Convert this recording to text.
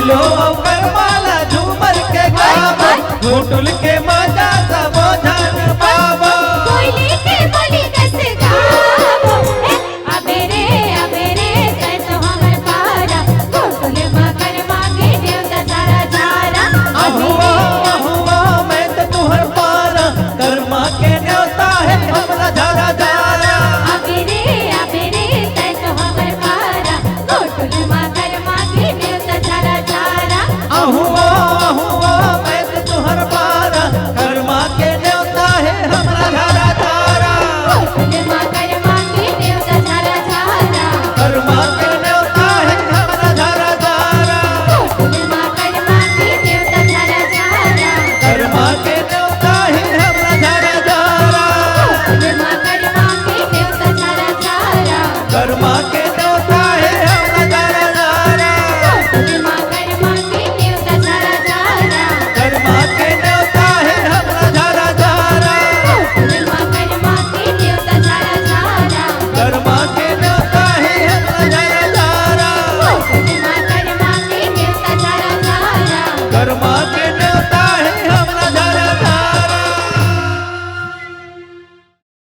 लो करमाला झूमर के गावा घुटुल के मजा सब जान पावा कोयले के बोली कस गावो अबेरे कह तो हमर पारा घुटुल मकर मांगे देवता सारा झारा अहुआ अहुआ मैं तो तुहर पारा कर्मा के न्योता है हमरा झारा झारा अबेरे कह तो हमर पारा घुटुल मकर मांगे देवता सारा झारा अहुआ अहुआ मैं तो तुहर पारा कर्मा के न्योता है हमरा झारा झारा घुटुल मकर मांगे देवता सारा झारा कर्मा के न्योता है हमरा झारा झारा घुटुल मकर मांगे देवता सारा झारा कर्मा के न्योता है हमरा झारा झारा घुटुल मकर मांगे देवता सारा झारा कर्मा के न्योता है हमरा झारा झारा घुटुल मकर मांगे देवता सारा झारा कर्मा के न्योता है हमरा झारा झारा घुटुल मकर मांगे देवता सारा झारा कर्मा के न्योता है हमरा झारा झारा घुटुल मकर मांगे देवता सारा झारा कर्मा के